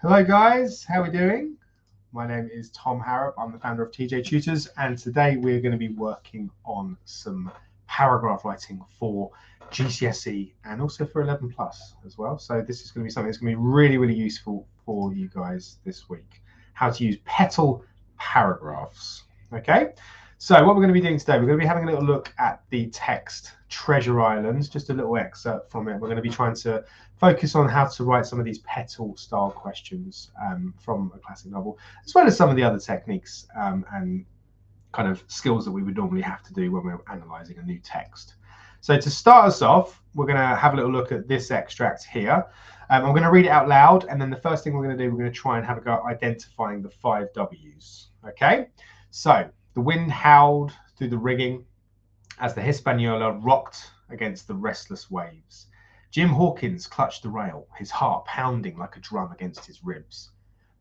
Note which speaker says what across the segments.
Speaker 1: Hello guys, how are we doing? My name is Tom Harrop. I'm the founder of TJ Tutors, and today we're going to be working on some paragraph writing for GCSE and also for 11 plus as well. So this is going to be something that's going to be really useful for you guys this week. How to use PETAL paragraphs. Okay, so what we're going to be doing today, we're going to be having a little look at the text Treasure Island, just a little excerpt from it. We're going to be trying to focus on how to write some of these PETAL style questions from a classic novel, as well as some of the other techniques and kind of skills that we would normally have to do when we're analysing a new text. So to start us off, we're going to have a little look at this extract here. I'm going to read it out loud, and then the first thing we're going to do, we're going to try and have a go at identifying the 5 W's. Okay, so the wind howled through the rigging as the Hispaniola rocked against the restless waves. Jim Hawkins clutched the rail, his heart pounding like a drum against his ribs.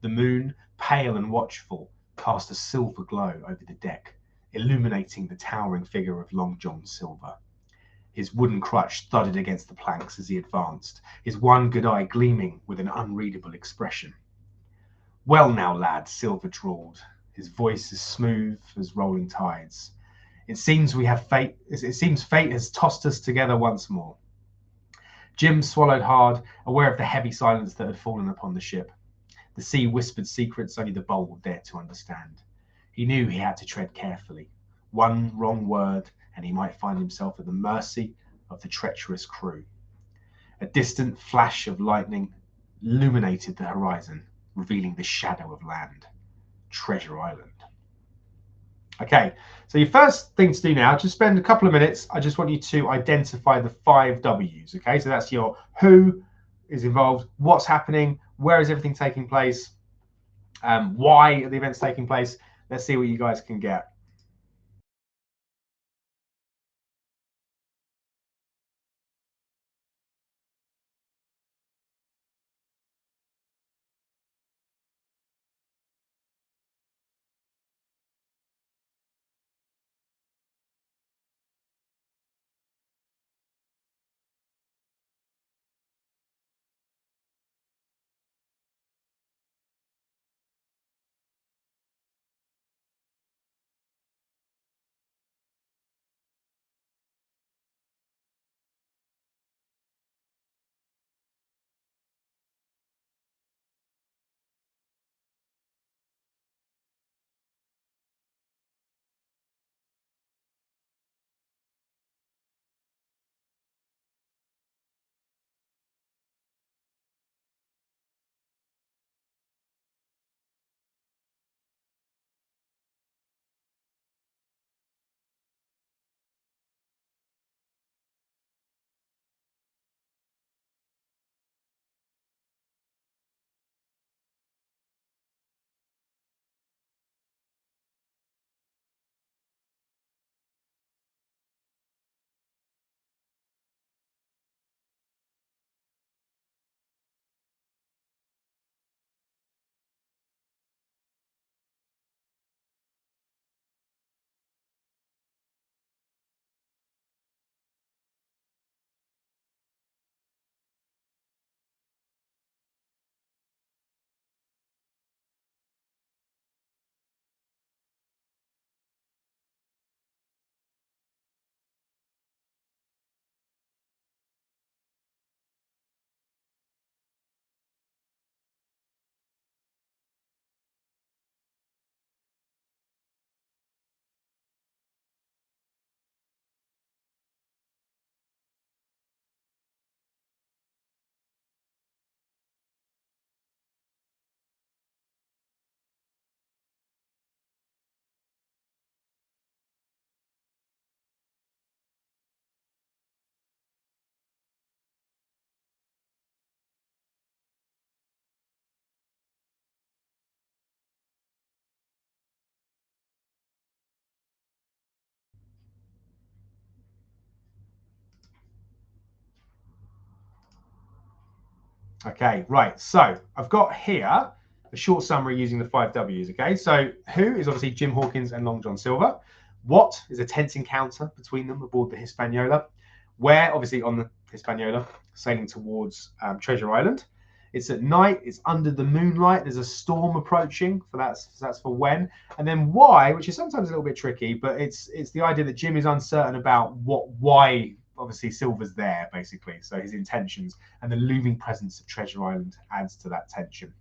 Speaker 1: The moon, pale and watchful, cast a silver glow over the deck, illuminating the towering figure of Long John Silver. His wooden crutch thudded against the planks as he advanced, his one good eye gleaming with an unreadable expression. Well now, lad, Silver drawled, his voice as smooth as rolling tides. It seems fate has tossed us together once more. Jim swallowed hard, aware of the heavy silence that had fallen upon the ship. The sea whispered secrets only the bold dared to understand. He knew he had to tread carefully. One wrong word, and he might find himself at the mercy of the treacherous crew. A distant flash of lightning illuminated the horizon, revealing the shadow of land. Treasure Island. Okay, so your first thing to do now, just spend a couple of minutes. I just want you to identify the 5 W's. Okay, so that's your who is involved, what's happening, where is everything taking place, why are the events taking place. Let's see what you guys can get. Okay, right. So I've got here a short summary using the 5 W's. Okay, so who is obviously Jim Hawkins and Long John Silver. What is a tense encounter between them aboard the Hispaniola. Where, obviously, on the Hispaniola, sailing towards Treasure Island. It's at night, it's under the moonlight, there's a storm approaching, that's for when. And then why, which is sometimes a little bit tricky, but it's the idea that Jim is uncertain about why obviously Silver's there, basically. So his intentions, and the looming presence of Treasure Island adds to that tension.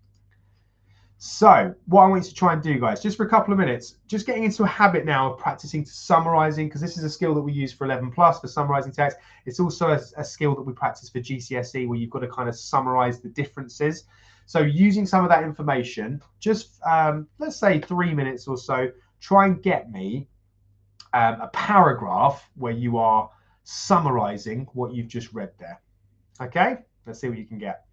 Speaker 1: So what I want you to try and do, guys, just for a couple of minutes, just getting into a habit now of practicing summarising, because this is a skill that we use for 11 plus for summarising text. It's also a skill that we practice for GCSE, where you've got to kind of summarise the differences. So using some of that information, just let's say 3 minutes or so, try and get me a paragraph where you are summarising what you've just read there. Okay, let's see what you can get.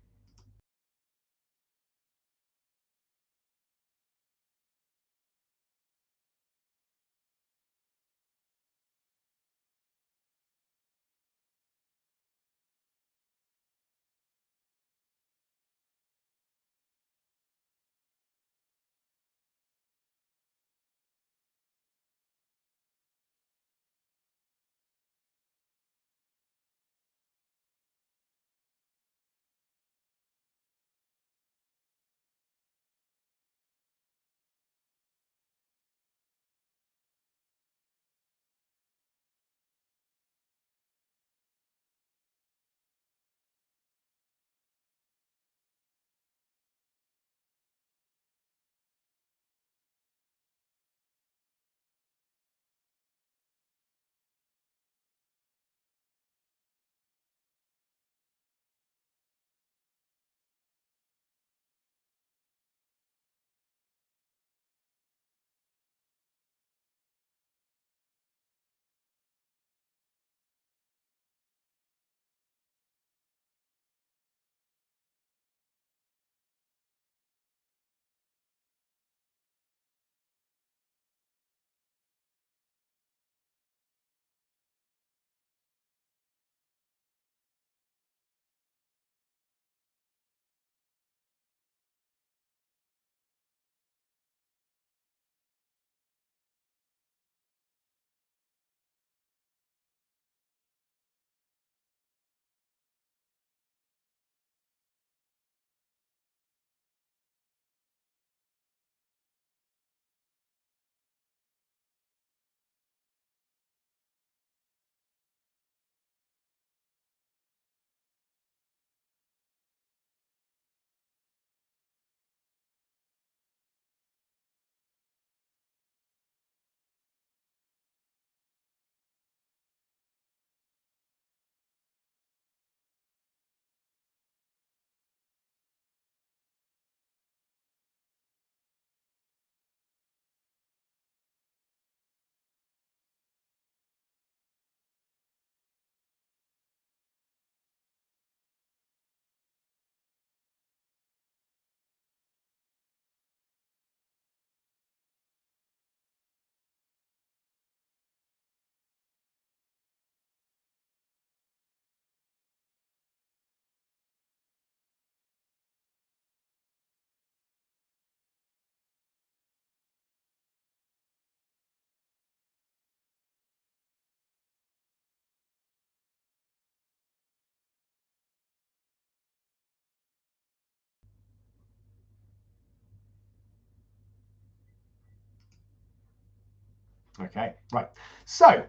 Speaker 1: Okay, right. So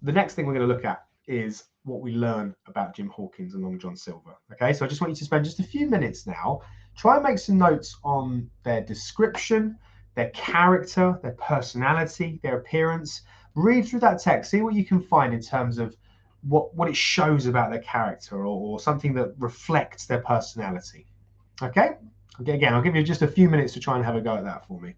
Speaker 1: the next thing we're going to look at is what we learn about Jim Hawkins and Long John Silver. Okay, so I just want you to spend just a few minutes now, try and make some notes on their description, their character, their personality, their appearance. Read through that text, see what you can find in terms of what it shows about their character, or something that reflects their personality. Okay, again, I'll give you just a few minutes to try and have a go at that for me.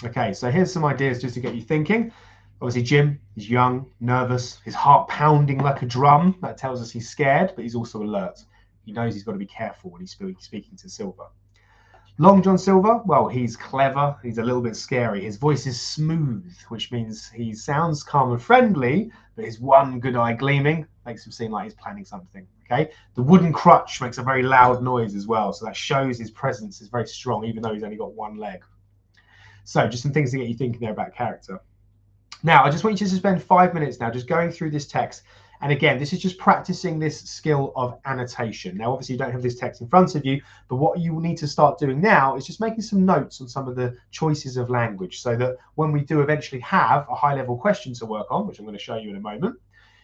Speaker 1: Okay, so here's some ideas just to get you thinking. Obviously, Jim is young, nervous, his heart pounding like a drum. That tells us he's scared, but he's also alert. He knows he's got to be careful when he's speaking to Silver. Long John Silver, well, he's clever. He's a little bit scary. His voice is smooth, which means he sounds calm and friendly, but his one good eye gleaming makes him seem like he's planning something. Okay, the wooden crutch makes a very loud noise as well, so that shows his presence is very strong, even though he's only got one leg. So, just some things to get you thinking there about character. Now, I just want you to spend 5 minutes now just going through this text. And again, this is just practicing this skill of annotation. Now, obviously, you don't have this text in front of you, but what you will need to start doing now is just making some notes on some of the choices of language so that when we do eventually have a high-level question to work on, which I'm going to show you in a moment,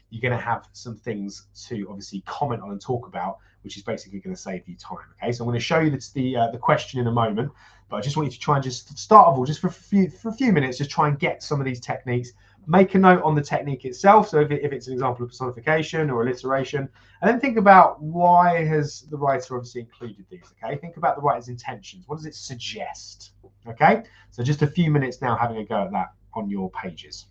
Speaker 1: you're going to have some things to obviously comment on and talk about, which is basically going to save you time. Okay, so I'm going to show you the question in a moment, but I just want you to try and just start off all just for a few minutes, just try and get some of these techniques. Make a note on the technique itself. So if it's an example of personification or alliteration, and then think about why has the writer obviously included these. Okay, think about the writer's intentions. What does it suggest? Okay, so just a few minutes now having a go at that on your pages.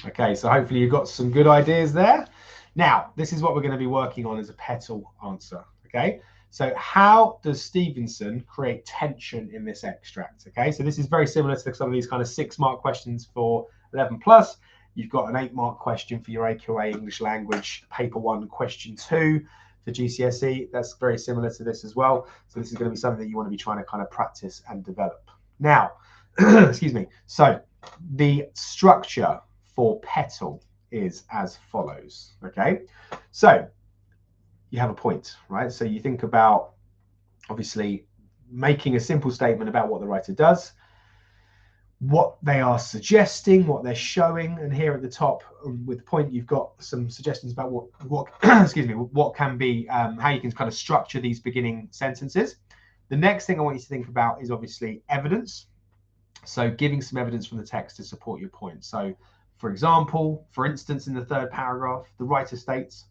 Speaker 1: Okay, so hopefully you've got some good ideas there. Now, this is what we're going to be working on as a PETAL answer. Okay, so how does Stevenson create tension in this extract? Okay, so this is very similar to some of these kind of 6-mark questions for 11 plus. You've got an 8-mark question for your AQA English language, paper 1, question 2 for GCSE. That's very similar to this as well. So this is going to be something that you want to be trying to kind of practice and develop. Now, excuse me. So the structure for PETAL is as follows. Okay, so you have a point, right? So you think about obviously making a simple statement about what the writer does, what they are suggesting, what they're showing, and here at the top with the point, you've got some suggestions about what excuse me, what can be, how you can kind of structure these beginning sentences. The next thing I want you to think about is obviously evidence. So giving some evidence from the text to support your point. So for example, for instance, in the 3rd paragraph, the writer states,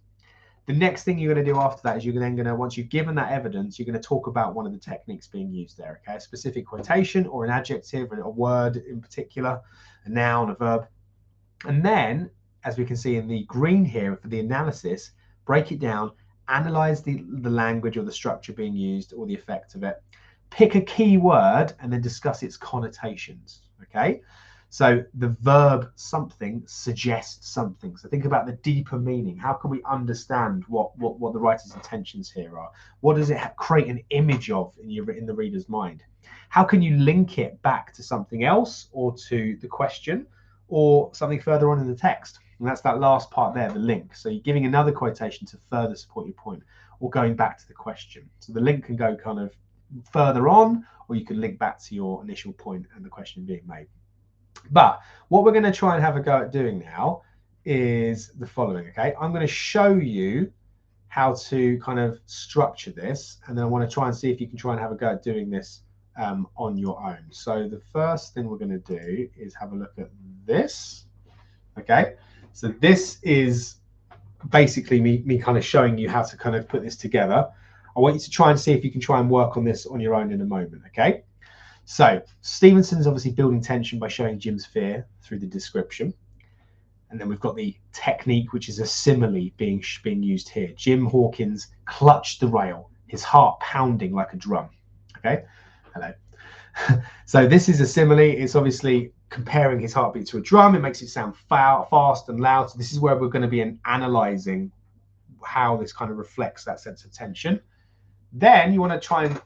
Speaker 1: the next thing you're going to do after that is you're then going to, once you've given that evidence, you're going to talk about one of the techniques being used there, okay? A specific quotation or an adjective, a word in particular, a noun, a verb. And then, as we can see in the green here for the analysis, break it down, analyze the language or the structure being used or the effect of it. Pick a key word and then discuss its connotations, okay? So the verb something suggests something. So think about the deeper meaning. How can we understand what the writer's intentions here are? What does it create an image of in the reader's mind? How can you link it back to something else or to the question or something further on in the text? And that's that last part there, the link. So you're giving another quotation to further support your point or going back to the question. So the link can go kind of further on, or you can link back to your initial point and the question being made. But what we're going to try and have a go at doing now is the following, okay? I'm going to show you how to kind of structure this, and then I want to try and see if you can try and have a go at doing this on your own. So the first thing we're going to do is have a look at this, okay? So this is basically me kind of showing you how to kind of put this together. I want you to try and see if you can try and work on this on your own in a moment, okay? So Stevenson is obviously building tension by showing Jim's fear through the description. And then we've got the technique, which is a simile being used here. Jim Hawkins clutched the rail, his heart pounding like a drum. Okay, hello. So this is a simile. It's obviously comparing his heartbeat to a drum. It makes it sound fast and loud. So this is where we're going to be analyzing how this kind of reflects that sense of tension. Then you want to try and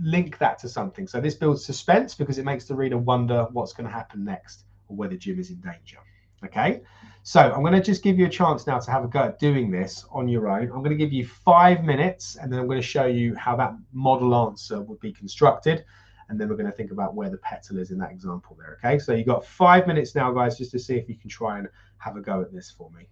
Speaker 1: link that to something. So this builds suspense because it makes the reader wonder what's going to happen next or whether Jim is in danger. Okay, so I'm going to just give you a chance now to have a go at doing this on your own. I'm going to give you 5 minutes and then I'm going to show you how that model answer would be constructed. And then we're going to think about where the PETAL is in that example there. Okay, so you've got 5 minutes now, guys, just to see if you can try and have a go at this for me.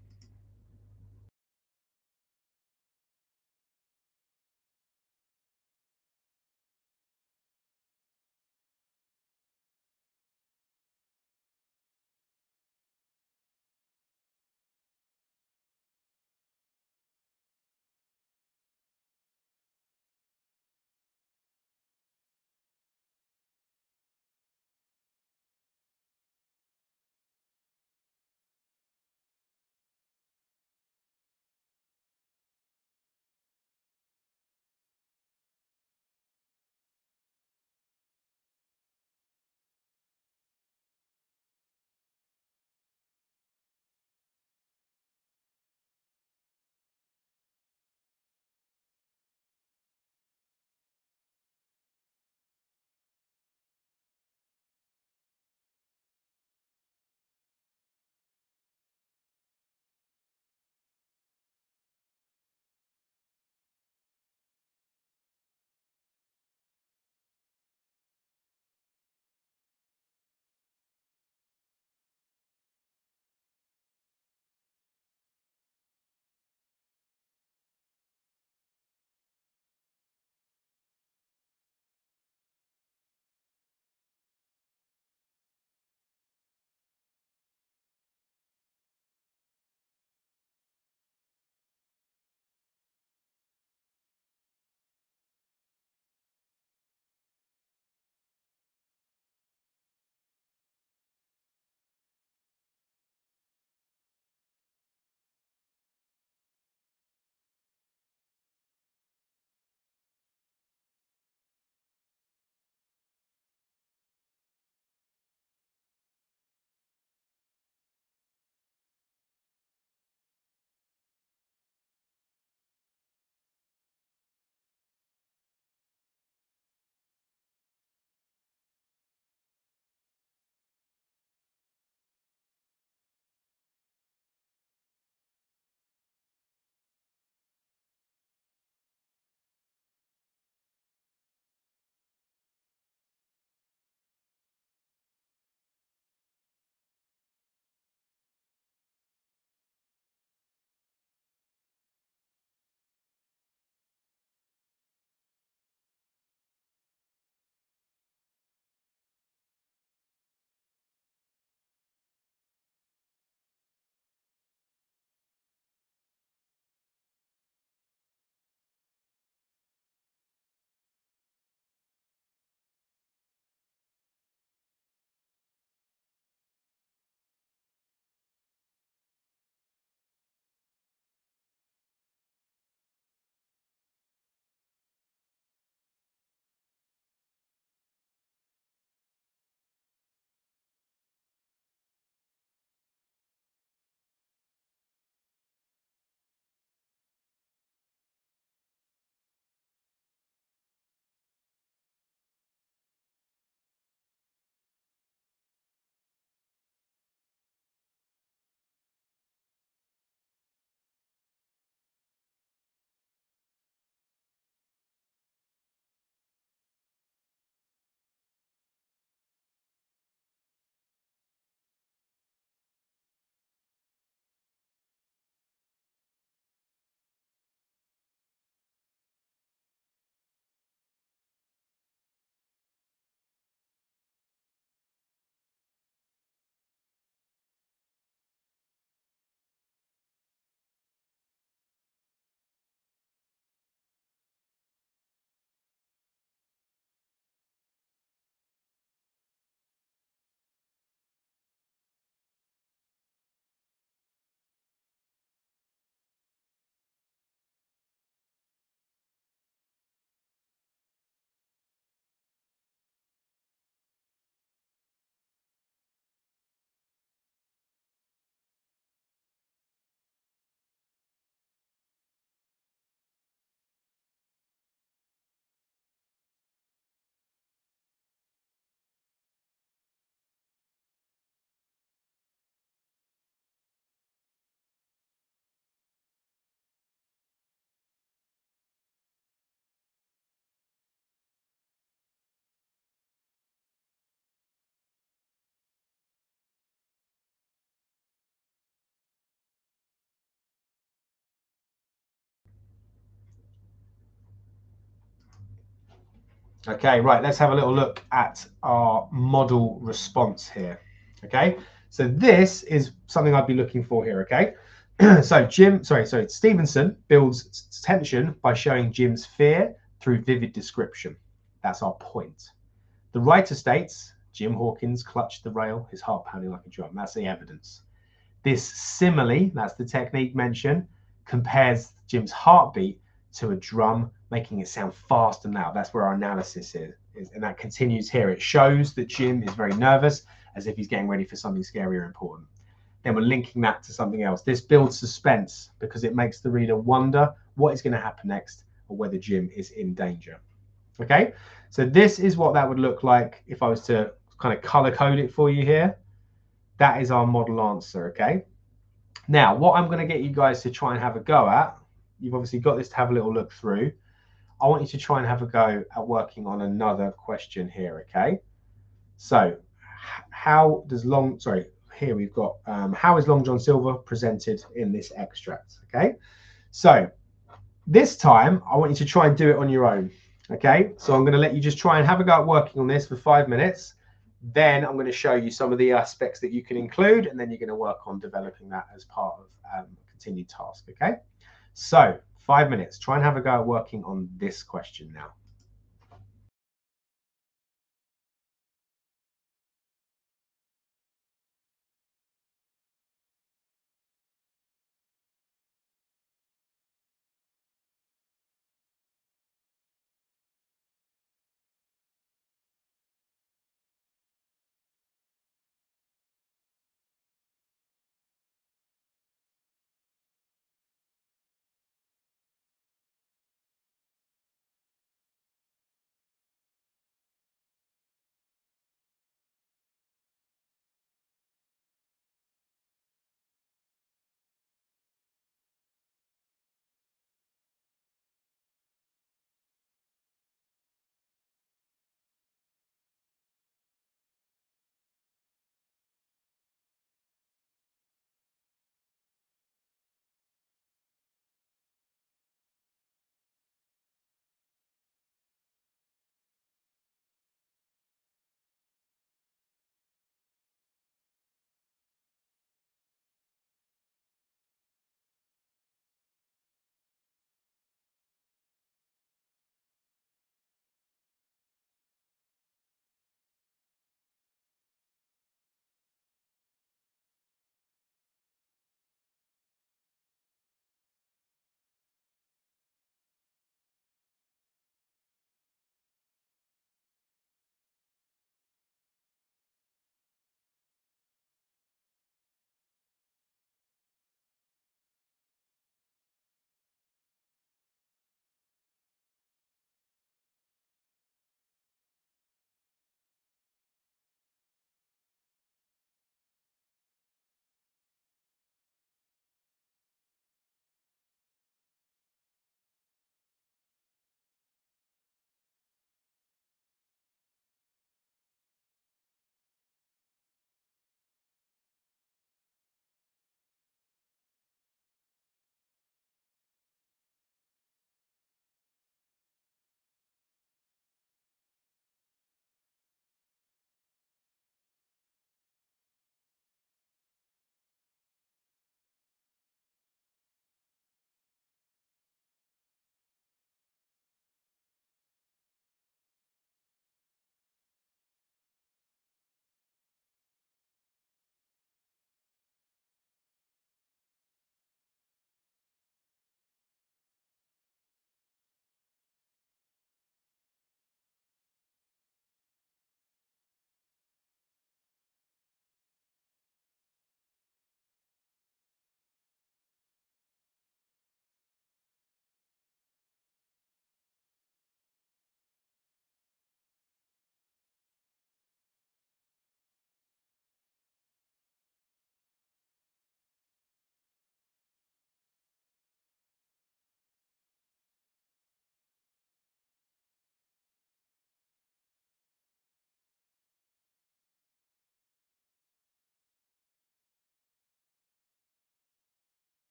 Speaker 1: Okay, right, let's have a little look at our model response here. Okay, so this is something I'd be looking for here, okay? So Stevenson builds tension by showing Jim's fear through vivid description. That's our point. The writer states, Jim Hawkins clutched the rail, his heart pounding like a drum. That's the evidence. This simile, that's the technique mentioned, compares Jim's heartbeat to a drum, making it sound fast and loud. That's where our analysis is. And that continues here. It shows that Jim is very nervous, as if he's getting ready for something scary or important. Then we're linking that to something else. This builds suspense because it makes the reader wonder what is going to happen next or whether Jim is in danger. Okay, so this is what that would look like if I was to kind of color code it for you here. That is our model answer, okay? Now, what I'm going to get you guys to try and have a go at, you've obviously got this to have a little look through. I want you to try and have a go at working on another question here, okay? So, how is Long John Silver presented in this extract, okay? So, this time, I want you to try and do it on your own, okay? So I'm going to let you just try and have a go at working on this for 5 minutes. Then I'm going to show you some of the aspects that you can include, and then you're going to work on developing that as part of a continued task, okay? So 5 minutes, try and have a go at working on this question now.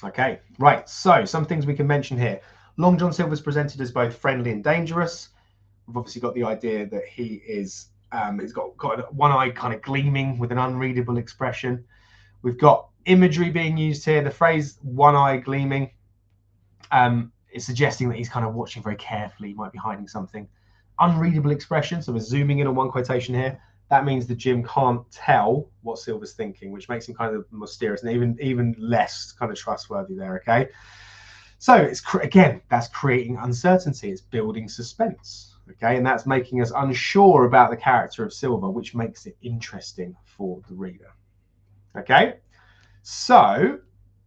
Speaker 1: Okay, right. So some things we can mention here. Long John Silver's presented as both friendly and dangerous. We've obviously got the idea that he is, he's got one eye kind of gleaming with an unreadable expression. We've got imagery being used here. The phrase one eye gleaming is suggesting that he's kind of watching very carefully, he might be hiding something. Unreadable expression, so we're zooming in on one quotation here. That means the Jim can't tell what Silver's thinking, which makes him kind of mysterious and even less kind of trustworthy there, okay? So it's again, that's creating uncertainty, it's building suspense, okay? And that's making us unsure about the character of Silver, which makes it interesting for the reader, okay? So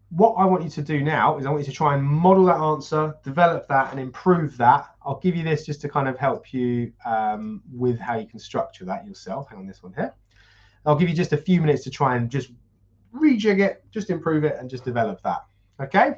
Speaker 1: what I want you to do now is I want you to try and model that answer, develop that and improve that. I'll give you this just to kind of help you with how you can structure that yourself. Hang on, this one here. I'll give you just a few minutes to try and just rejig it, just improve it and just develop that, okay?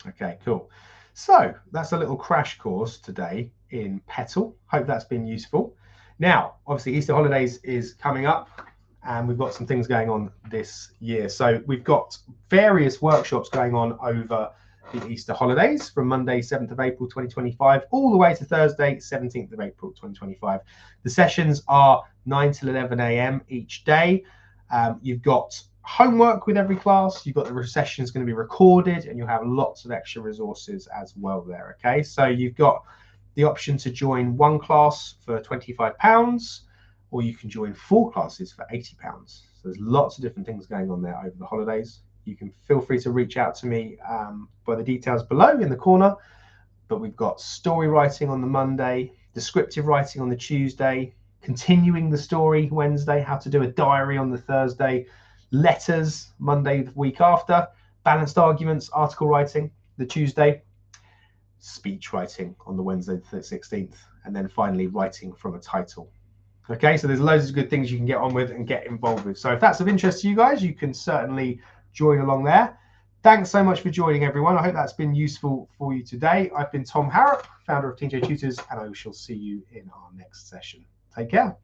Speaker 1: Okay, cool. So that's a little crash course today in PETAL. Hope that's been useful. Now, obviously Easter holidays is coming up and we've got some things going on this year. So we've got various workshops going on over the Easter holidays from Monday, 7th of April, 2025, all the way to Thursday, 17th of April, 2025. The sessions are 9 till 11 a.m. each day. You've got homework with every class. You've got the sessions going to be recorded and you'll have lots of extra resources as well there. Okay, so you've got the option to join one class for £25 or you can join 4 classes for £80. So there's lots of different things going on there over the holidays. You can feel free to reach out to me by the details below in the corner but we've got story writing on the Monday, descriptive writing on the Tuesday, continuing the story Wednesday, how to do a diary on the Thursday, letters Monday the week after, balanced arguments, article writing the Tuesday, speech writing on the Wednesday the 16th, and then finally writing from a title. Okay, so there's loads of good things you can get on with and get involved with. So if that's of interest to you guys, you can certainly join along there. Thanks so much for joining, everyone. I hope that's been useful for you today. I've been Tom Harrop, founder of TJ Tutors, and I shall see you in our next session. Take care.